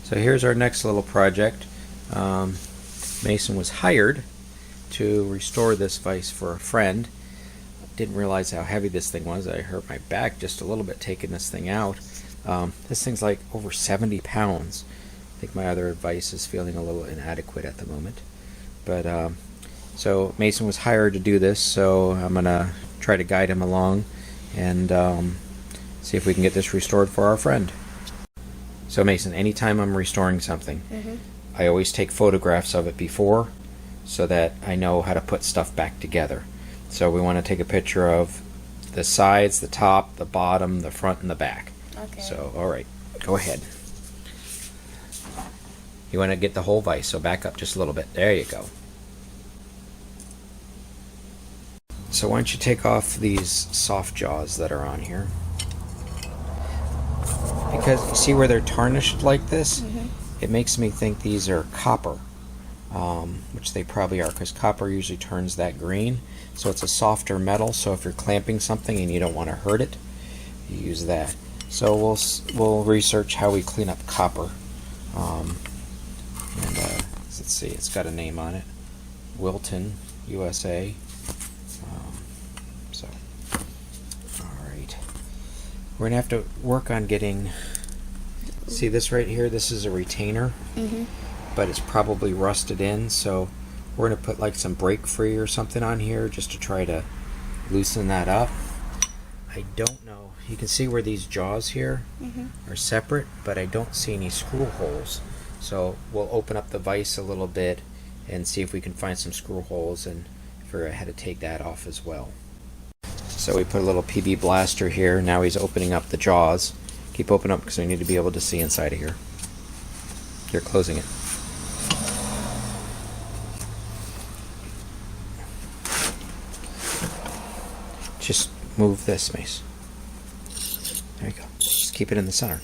So here's our next little project. Mason was hired to restore this vise for a friend. Didn't realize how heavy this thing was. I hurt my back just a little bit taking this thing out. This thing's like over 70 pounds. I think my other vise is feeling a little inadequate at the moment. But so Mason was hired to do this, so I'm gonna try to guide him along and see if we can get this restored for our friend. So Mason, anytime I'm restoring something, I always take photographs of it before so that I know how to put stuff back together. So we want to take a picture of the sides, the top, the bottom, the front, and the back. Okay. So, alright, go ahead. You want to get the whole vise, so back up just a little bit. There you go. So why don't you take off these soft jaws that are on here. Because you see where they're tarnished like this? It makes me think these are copper, which they probably are, because copper usually turns that green. So it's a softer metal, so if you're clamping something and you don't want to hurt it, you use that. So we'll research how we clean up copper. Let's see, it's got a name on it. Wilton, USA. Alright. We're going to have to work on getting... See this right here? This is a retainer, but it's probably rusted in, so we're going to put like some brake free or something on here just to try to loosen that up. I don't know. You can see where these jaws here are separate, but I don't see any screw holes. So we'll open up the vise a little bit and see if we can find some screw holes and figure out how to take that off as well. So we put a little PB blaster here. Now he's opening up the jaws. Keep open up because we need to be able to see inside of here. You're closing it. Just move this, Mace. There you go. Just keep it in the center.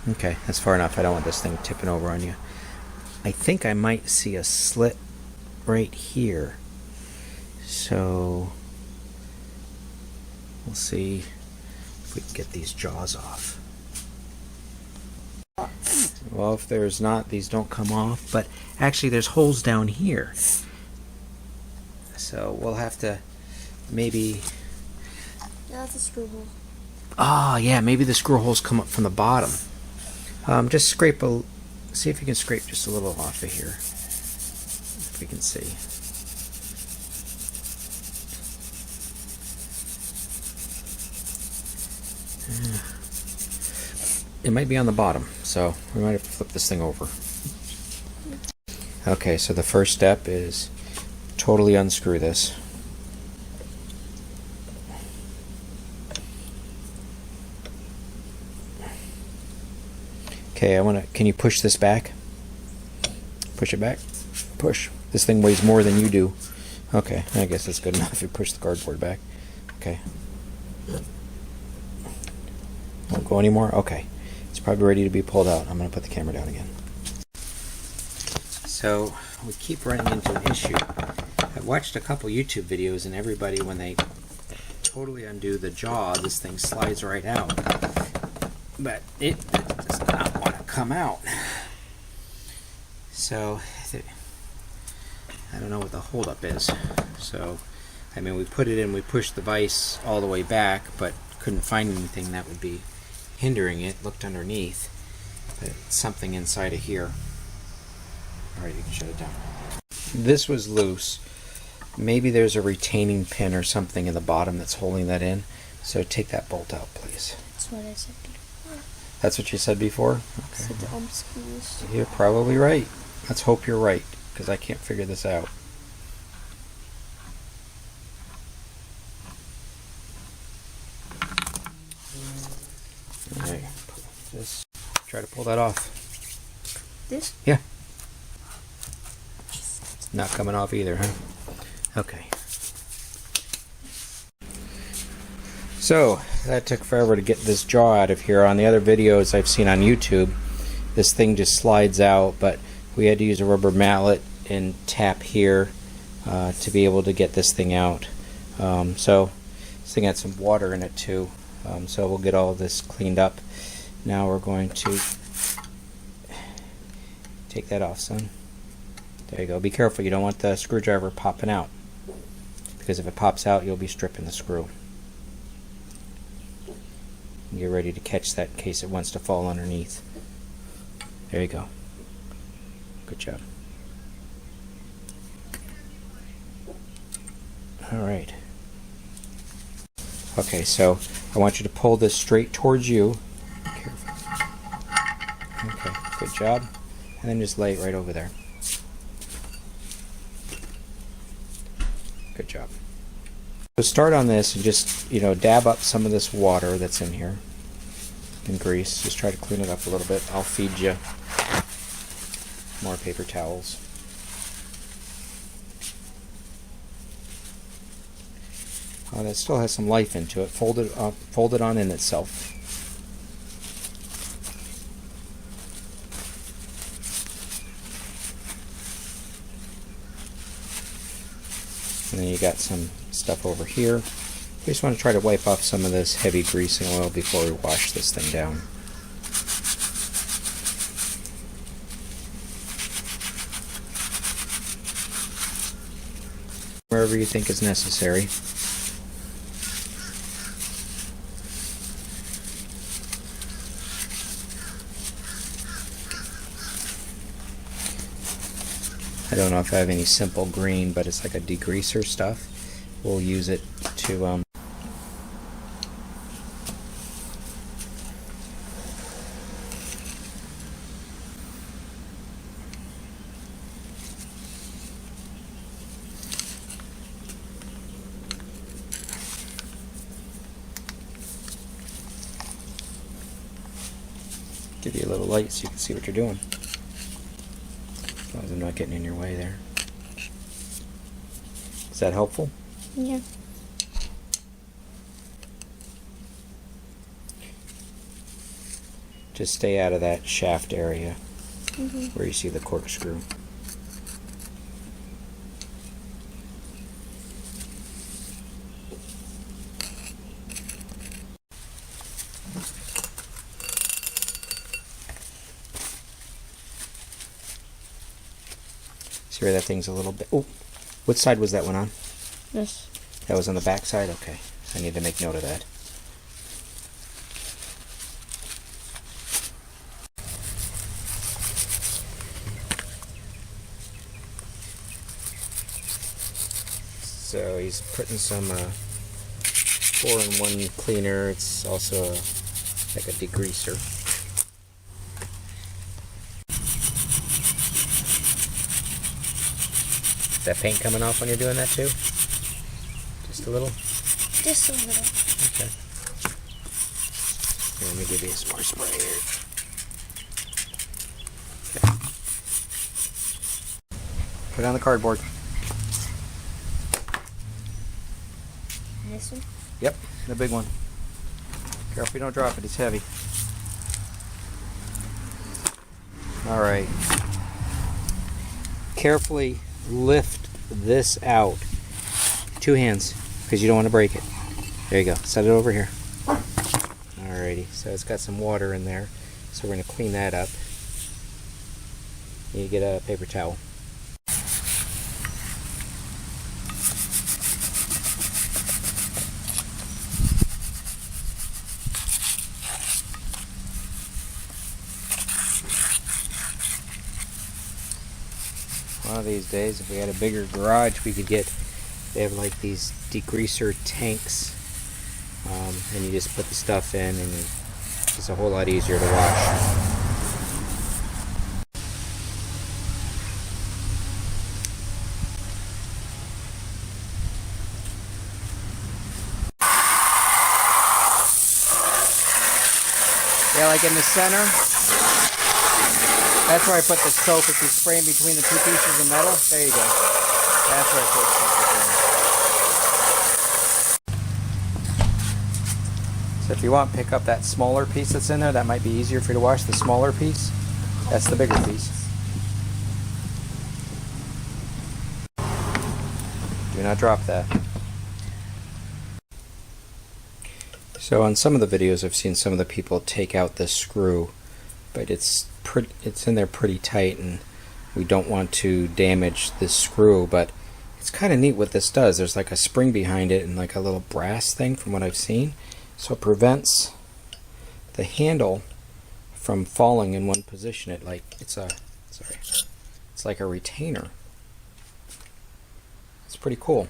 Okay, that's far enough. I don't want this thing tipping over on you. I think I might see a slit right here. So we'll see if we can get these jaws off. Well, if there's not, these don't come off. But actually there's holes down here. So we'll have to maybe... Yeah, that's a screw hole. Ah, yeah, maybe the screw holes come up from the bottom. Just scrape a... See if you can scrape just a little off of here. If we can see. It might be on the bottom, so we might have to flip this thing over. Okay, so the first step is totally unscrew this. Okay, can you push this back? Push it back. Push. This thing weighs more than you do. Okay, I guess that's good enough if you push the cardboard back. Okay. Won't go anymore? Okay. It's probably ready to be pulled out. I'm going to put the camera down again. So, we keep running into an issue. I've watched a couple YouTube videos and everybody, when they totally undo the jaw, this thing slides right out. But it does not want to come out. So I don't know what the holdup is. So I mean, we put it in, we pushed the vise all the way back, but couldn't find anything that would be hindering it. Looked underneath, but it's something inside of here. Alright, you can shut it down. This was loose. Maybe there's a retaining pin or something in the bottom that's holding that in. So take that bolt out, please. That's what I said before. That's what you said before? Okay. I said the screws. You're probably right. Let's hope you're right, because I can't figure this out. Alright, just try to pull that off. This? Yeah. Not coming off either, huh? Okay. So, that took forever to get this jaw out of here. On the other videos I've seen on YouTube, this thing just slides out, but we had to use a rubber mallet and tap here to be able to get this thing out. So this thing had some water in it too, so we'll get all this cleaned up. Now we're going to take that off, son. There you go. Be careful, you don't want the screwdriver popping out, because if it pops out you'll be stripping the screw. And get ready to catch that in case it wants to fall underneath. There you go. Good job. Alright. Okay, so I want you to pull this straight towards you. Careful. Okay, good job. And then just lay it right over there. Good job. So start on this and just, dab up some of this water that's in here and grease. Just try to clean it up a little bit. I'll feed you more paper towels. That still has some life into it. Fold it on in itself. And then you got some stuff over here. We just want to try to wipe off some of this heavy greasing oil before we wash this thing down. Wherever you think is necessary. I don't know if I have any simple green, but it's like a degreaser stuff. We'll use it to give you a little light so you can see what you're doing. As long as I'm not getting in your way there. Is that helpful? Yeah. Just stay out of that shaft area Mm-hmm. where you see the corkscrew. See where that thing's a little bit... Oh, what side was that one on? Yes. That was on the back side? Okay. So I need to make note of that. So he's putting some 4-in-1 cleaner. It's also like a degreaser. Is that paint coming off when you're doing that too? Just a little? Just a little. Okay. Here, let me give you some more spray here. Okay. Put it on the cardboard. This one? Yep, the big one. Careful you don't drop it, it's heavy. Alright. Carefully lift this out. 2 hands, because you don't want to break it. There you go. Set it over here. Alrighty, so it's got some water in there, so we're going to clean that up. You get a paper towel. One of these days, if we had a bigger garage, we could get, they have like these degreaser tanks, and you just put the stuff in and it's a whole lot easier to wash. Yeah, like in the center. That's where I put the soap. If you spray in between the 2 pieces of metal, there you go. That's where I put soap. So if you want, pick up that smaller piece that's in there. That might be easier for you to wash. The smaller piece, that's the bigger piece. Do not drop that. So on some of the videos I've seen some of the people take out this screw, but it's in there pretty tight, and we don't want to damage this screw, but it's kind of neat what this does. There's like a spring behind it and like a little brass thing from what I've seen, so it prevents the handle from falling in one position. It's like a retainer. It's pretty cool.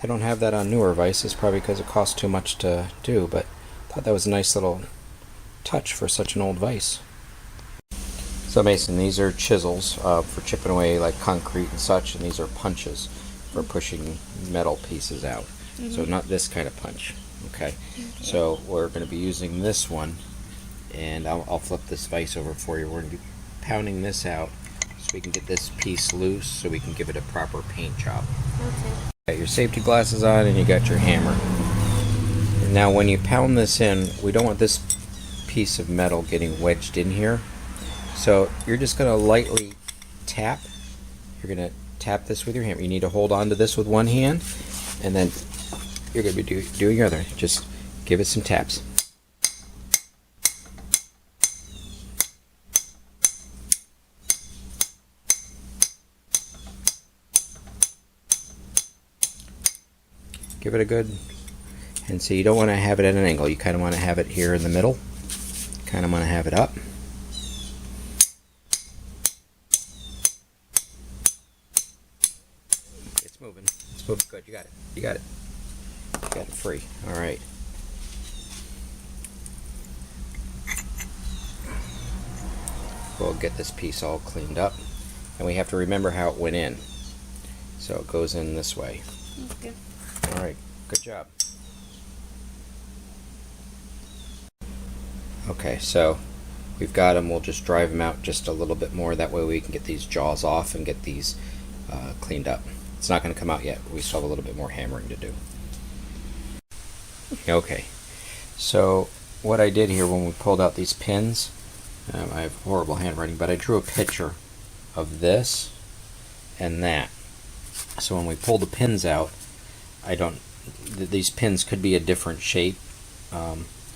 I don't have that on newer vices, probably because it costs too much to do, but I thought that was a nice little touch for such an old vise. So Mason, these are chisels for chipping away like concrete and such, and these are punches for pushing metal pieces out. So not this kind of punch. Okay. So we're going to be using this one, and I'll flip this vise over for you. We're going to be pounding this out so we can get this piece loose so we can give it a proper paint job. Okay. Got your safety glasses on and you got your hammer. Now when you pound this in, we don't want this piece of metal getting wedged in here. So you're just going to lightly tap. You're going to tap this with your hammer. You need to hold on to this with one hand, and then you're going to be doing your other. Just give it some taps. Give it a good, and so you don't want to have it at an angle. You kind of want to have it here in the middle. Kind of want to have it up. It's moving. It's moving good. You got it. You got it. You got it free. All right. We'll get this piece all cleaned up, and we have to remember how it went in. So it goes in this way. Okay. Alright, good job. Okay, so we've got them. We'll just drive them out just a little bit more. That way we can get these jaws off and get these cleaned up. It's not going to come out yet. We still have a little bit more hammering to do. Okay, so what I did here when we pulled out these pins, I have horrible handwriting, but I drew a picture of this and that. So when we pull the pins out, these pins could be a different shape,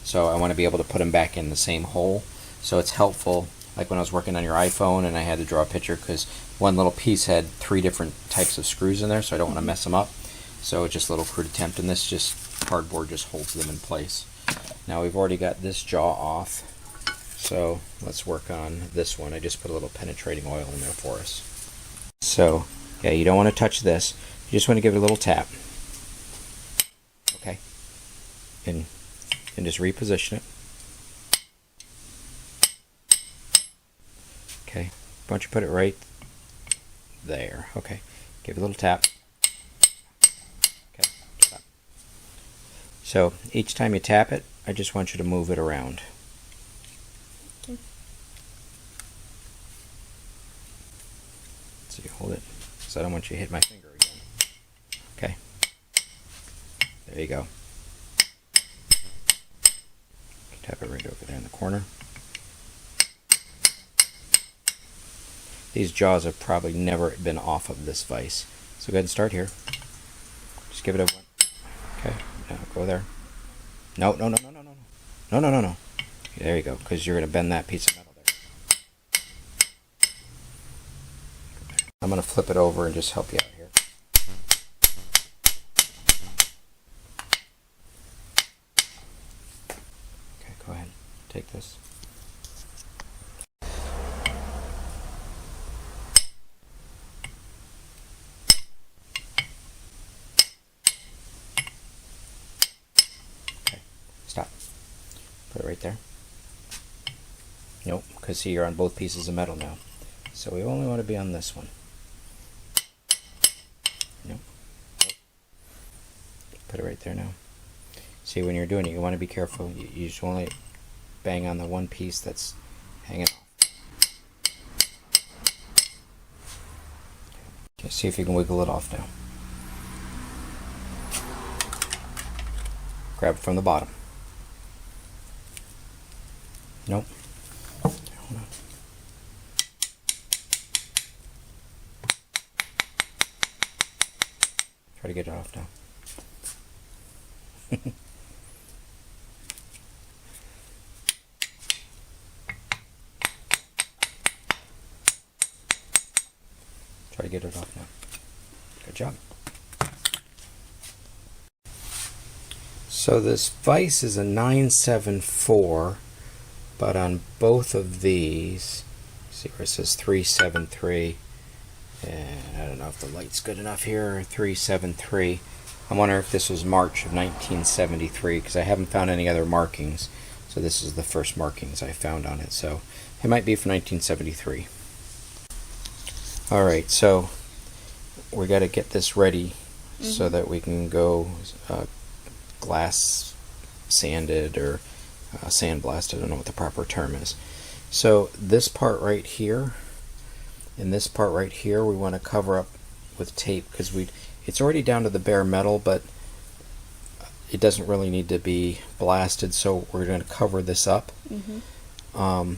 so I want to be able to put them back in the same hole. So it's helpful, like when I was working on your iPhone and I had to draw a picture, because one little piece had 3 different types of screws in there, so I don't want to mess them up. So it's just a little crude attempt, and this cardboard just holds them in place. Now we've already got this jaw off, so let's work on this one. I just put a little penetrating oil in there for us. So yeah, you don't want to touch this. You just want to give it a little tap. Okay, and just reposition it. Okay, why don't you put it right there? Okay, give it a little tap. Okay, stop. So each time you tap it, I just want you to move it around. Okay. So you hold it, because I don't want you to hit my finger again. Okay, there you go. Tap it right over there in the corner. These jaws have probably never been off of this vise. So go ahead and start here. Just give it a one. Okay, now go there. No, no, no, no, no, no, no. No, no, no, no. There you go, because you're going to bend that piece of metal there. I'm going to flip it over and just help you out here. Okay, go ahead. Take this. Okay, stop. Put it right there. Nope, because see, you're on both pieces of metal now. So we only want to be on this one. Nope. Put it right there now. See, when you're doing it, you want to be careful. You just only bang on the one piece that's hanging off. Okay, see if you can wiggle it off now. Grab it from the bottom. Nope. Hold on. Try to get it off now. Try to get it off now. Good job. So this vise is a 974, but on both of these, see where it says 373, and I don't know if the light's good enough here, 373. I wonder if this was March of 1973, because I haven't found any other markings. So this is the first markings I found on it. So it might be from 1973. Alright, so we got to get this ready so that we can go glass sanded or sandblasted. I don't know what the proper term is. So this part right here and this part right here we want to cover up with tape, because it's already down to the bare metal, but it doesn't really need to be blasted, so we're going to cover this up. I'm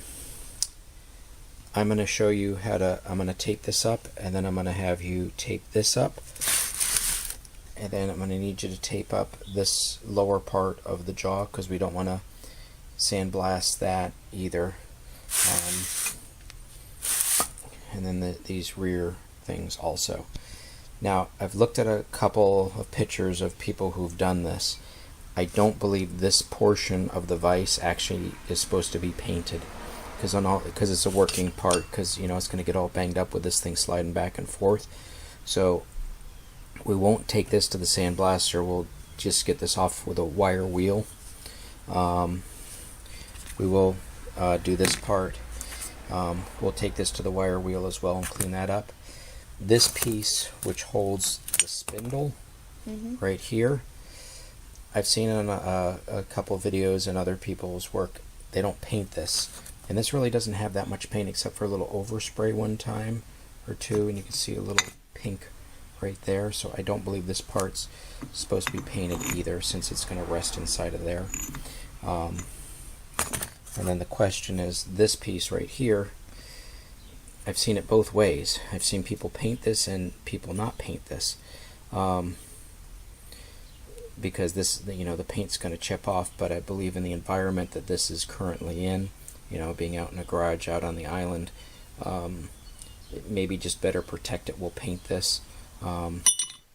going to show you how to, I'm going to tape this up, and then I'm going to have you tape this up, and then I'm going to need you to tape up this lower part of the jaw, because we don't want to sandblast that either. And then these rear things also. Now, I've looked at a couple of pictures of people who've done this. I don't believe this portion of the vise actually is supposed to be painted, because it's a working part, because you know it's going to get all banged up with this thing sliding back and forth. So we won't take this to the sandblaster. We'll just get this off with a wire wheel. We will do this part. We'll take this to the wire wheel as well and clean that up. This piece, which holds the spindle right here, I've seen in a couple of videos and other people's work, they don't paint this. And this really doesn't have that much paint except for a little overspray one time or two, and you can see a little pink right there. So I don't believe this part's supposed to be painted either, since it's going to rest inside of there. And then the question is, this piece right here, I've seen it both ways. I've seen people paint this and people not paint this, because this, you know, the paint's going to chip off. But I believe in the environment that this is currently in, you know, being out in a garage out on the island, maybe just better protect it. We'll paint this. We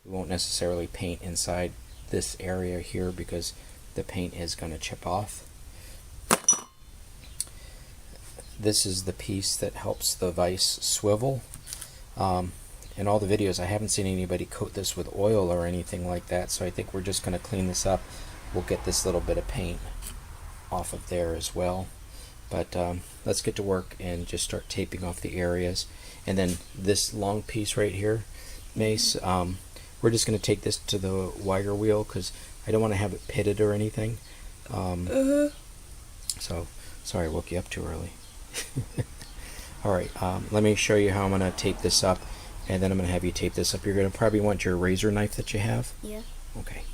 won't necessarily paint inside this area here, because the paint is going to chip off. This is the piece that helps the vise swivel. In all the videos, I haven't seen anybody coat this with oil or anything like that, so I think we're just going to clean this up. We'll get this little bit of paint off of there as well. But let's get to work and just start taping off the areas. And then this long piece right here, Mace, we're just going to take this to the wire wheel, because I don't want to have it pitted or anything. So, sorry I woke you up too early. Alright, let me show you how I'm going to tape this up, and then I'm going to have you tape this up. You're going to probably want your razor knife that you have. Yeah. Okay.